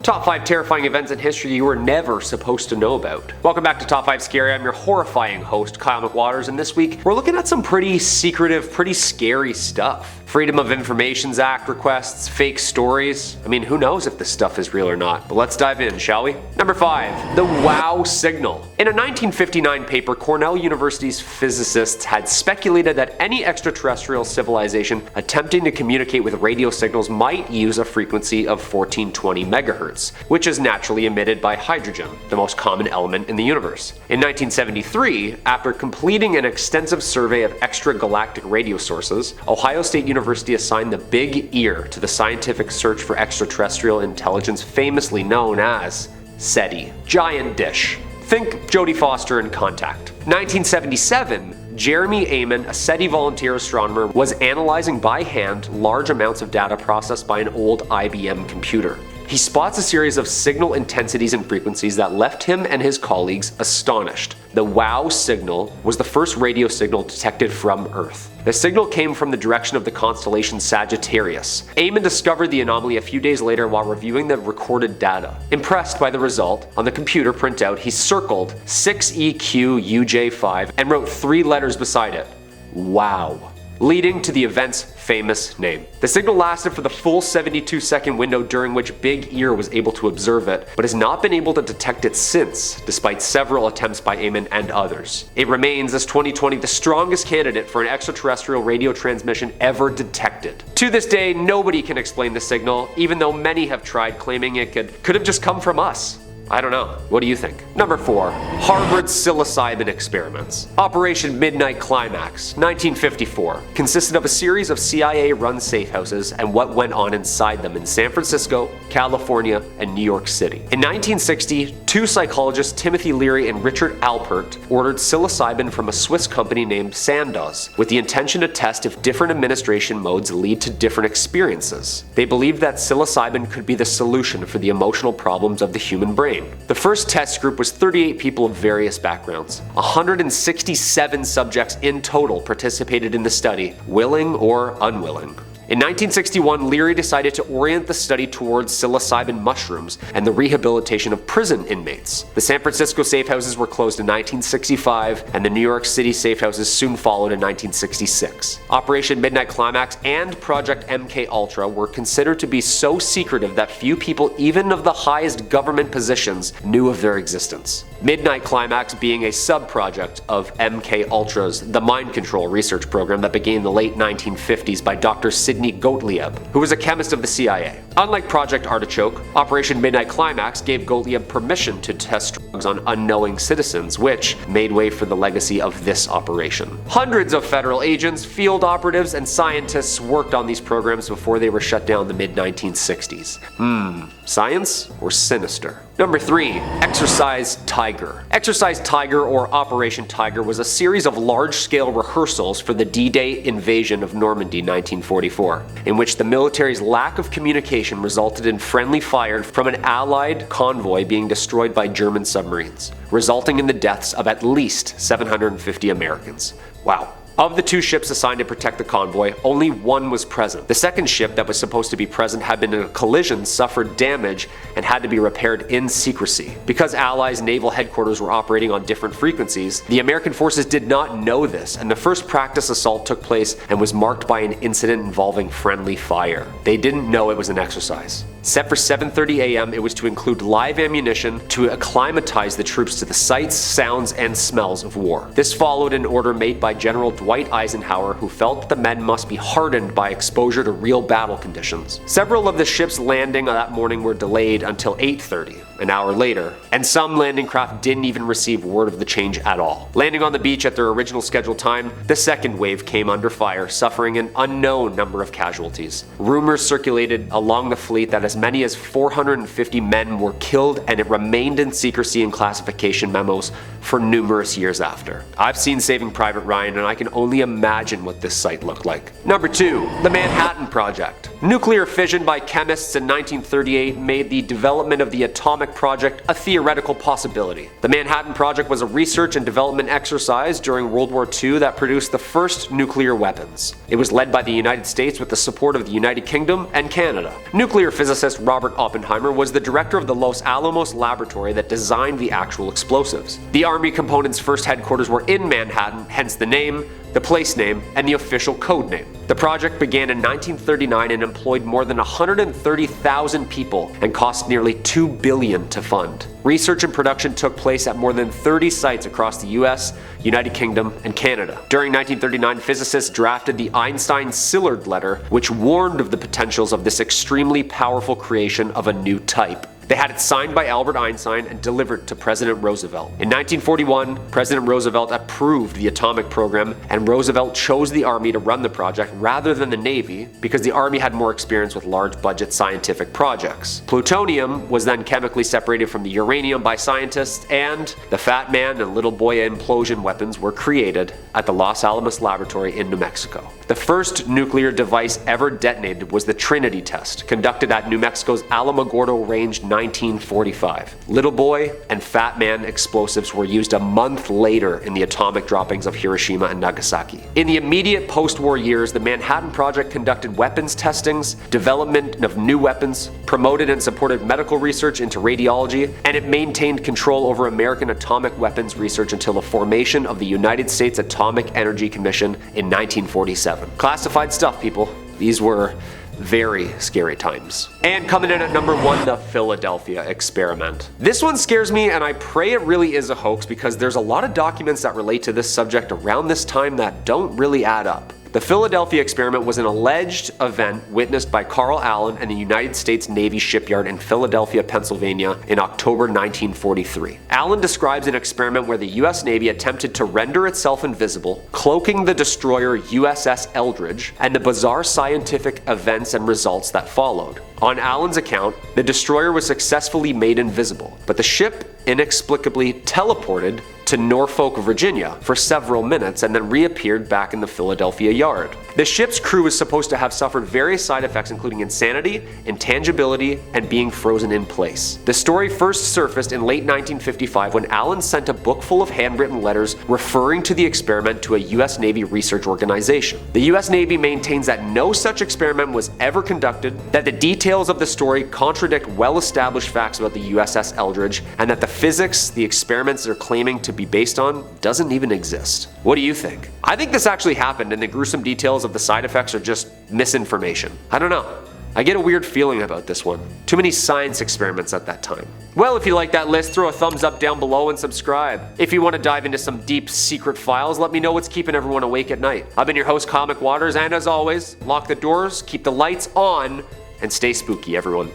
Top 5 terrifying events in history you were never supposed to know about. Welcome back to Top 5 Scary. I'm your horrifying host, Kyle McWaters, and this week we're looking at some pretty secretive, pretty scary stuff. Freedom of Information Act requests, fake stories. I mean, who knows if this stuff is real or not, but let's dive in, shall we? Number 5. The WOW signal. In a 1959 paper, Cornell University's physicists had speculated that any extraterrestrial civilization attempting to communicate with radio signals might use a frequency of 1420 megahertz, which is naturally emitted by hydrogen, the most common element in the universe. In 1973, after completing an extensive survey of extragalactic radio sources, Ohio State University assigned the Big Ear to the scientific search for extraterrestrial intelligence famously known as SETI. Giant dish. Think Jodie Foster in Contact. 1977, Jeremy Amon, a SETI volunteer astronomer, was analyzing by hand large amounts of data processed by an old IBM computer. He spots a series of signal intensities and frequencies that left him and his colleagues astonished. The WOW signal was the first radio signal detected from Earth. The signal came from the direction of the constellation Sagittarius. Amon discovered the anomaly a few days later while reviewing the recorded data. Impressed by the result, on the computer printout he circled 6EQUJ5 and wrote 3 letters beside it. WOW. Leading to the event's famous name. The signal lasted for the full 72-second window during which Big Ear was able to observe it, but has not been able to detect it since, despite several attempts by Amon and others. It remains, as 2020, the strongest candidate for an extraterrestrial radio transmission ever detected. To this day, nobody can explain the signal, even though many have tried, claiming it could have just come from us. I don't know. What do you think? Number 4. Harvard's psilocybin experiments. Operation Midnight Climax, 1954, consisted of a series of CIA-run safe houses and what went on inside them in San Francisco, California, and New York City. In 1960, 2 psychologists, Timothy Leary and Richard Alpert, ordered psilocybin from a Swiss company named Sandoz, with the intention to test if different administration modes lead to different experiences. They believed that psilocybin could be the solution for the emotional problems of the human brain. The first test group was 38 people of various backgrounds. 167 subjects in total participated in the study, willing or unwilling. In 1961, Leary decided to orient the study towards psilocybin mushrooms and the rehabilitation of prison inmates. The San Francisco safe houses were closed in 1965, and the New York City safe houses soon followed in 1966. Operation Midnight Climax and Project MKUltra were considered to be so secretive that few people, even of the highest government positions, knew of their existence. Midnight Climax being a sub-project of MKUltra's The Mind Control research program that began in the late 1950s by Dr. Sidney Gottlieb, who was a chemist of the CIA. Unlike Project Artichoke, Operation Midnight Climax gave Gottlieb permission to test drugs on unknowing citizens, which made way for the legacy of this operation. Hundreds of federal agents, field operatives, and scientists worked on these programs before they were shut down in the mid-1960s. Science or sinister? Number 3. Exercise Tiger. Exercise Tiger, or Operation Tiger, was a series of large-scale rehearsals for the D-Day invasion of Normandy 1944, in which the military's lack of communication resulted in friendly fire from an Allied convoy being destroyed by German submarines, resulting in the deaths of at least 750 Americans. Wow. Of the 2 ships assigned to protect the convoy, only 1 was present. The second ship that was supposed to be present had been in a collision, suffered damage, and had to be repaired in secrecy. Because Allies' naval headquarters were operating on different frequencies, the American forces did not know this, and the first practice assault took place and was marked by an incident involving friendly fire. They didn't know it was an exercise. Set for 7:30 a.m., it was to include live ammunition to acclimatize the troops to the sights, sounds, and smells of war. This followed an order made by General Dwight Eisenhower, who felt that the men must be hardened by exposure to real battle conditions. Several of the ships landing that morning were delayed until 8:30, an hour later, and some landing craft didn't even receive word of the change at all. Landing on the beach at their original scheduled time, the second wave came under fire, suffering an unknown number of casualties. Rumors circulated along the fleet that as many as 450 men were killed, and it remained in secrecy in classification memos for numerous years after. I've seen Saving Private Ryan, and I can only imagine what this site looked like. Number 2. The Manhattan Project. Nuclear fission by chemists in 1938 made the development of the atomic project a theoretical possibility. The Manhattan Project was a research and development exercise during World War II that produced the first nuclear weapons. It was led by the United States with the support of the United Kingdom and Canada. Nuclear physicists physicist Robert Oppenheimer was the director of the Los Alamos laboratory that designed the actual explosives. The Army component's first headquarters were in Manhattan, hence the name, the place name, and the official code name. The project began in 1939 and employed more than 130,000 people and cost nearly $2 billion to fund. Research and production took place at more than 30 sites across the US, United Kingdom, and Canada. During 1939, physicists drafted the Einstein-Szilard letter, which warned of the potentials of this extremely powerful creation of a new type. They had it signed by Albert Einstein and delivered to President Roosevelt. In 1941, President Roosevelt approved the atomic program, and Roosevelt chose the Army to run the project rather than the Navy because the Army had more experience with large-budget scientific projects. Plutonium was then chemically separated from the uranium by scientists, and the Fat Man and Little Boy implosion weapons were created at the Los Alamos laboratory in New Mexico. The first nuclear device ever detonated was the Trinity test, conducted at New Mexico's Alamogordo Range 1945. Little Boy and Fat Man explosives were used a month later in the atomic droppings of Hiroshima and Nagasaki. In the immediate post-war years, the Manhattan Project conducted weapons testings, development of new weapons, promoted and supported medical research into radiology, and it maintained control over American atomic weapons research until the formation of the United States Atomic Energy Commission in 1947. Classified stuff, people. These were very scary times. And coming in at number 1, the Philadelphia experiment. This one scares me, and I pray it really is a hoax because there's a lot of documents that relate to this subject around this time that don't really add up. The Philadelphia experiment was an alleged event witnessed by Carl Allen and the United States Navy shipyard in Philadelphia, Pennsylvania in October 1943. Allen describes an experiment where the US Navy attempted to render itself invisible, cloaking the destroyer USS Eldridge, and the bizarre scientific events and results that followed. On Allen's account, the destroyer was successfully made invisible, but the ship inexplicably teleported to Norfolk, Virginia for several minutes and then reappeared back in the Philadelphia yard. The ship's crew was supposed to have suffered various side effects including insanity, intangibility, and being frozen in place. The story first surfaced in late 1955 when Allen sent a book full of handwritten letters referring to the experiment to a US Navy research organization. The US Navy maintains that no such experiment was ever conducted, that the details of the story contradict well-established facts about the USS Eldridge, and that the physics the experiments they're claiming to be based on doesn't even exist. What do you think? I think this actually happened and the gruesome details of the side effects are just misinformation. I don't know. I get a weird feeling about this one. Too many science experiments at that time. Well, if you like that list, throw a thumbs up down below and subscribe. If you want to dive into some deep secret files, let me know what's keeping everyone awake at night. I've been your host, Comic Waters, and as always, lock the doors, keep the lights on, and stay spooky, everyone.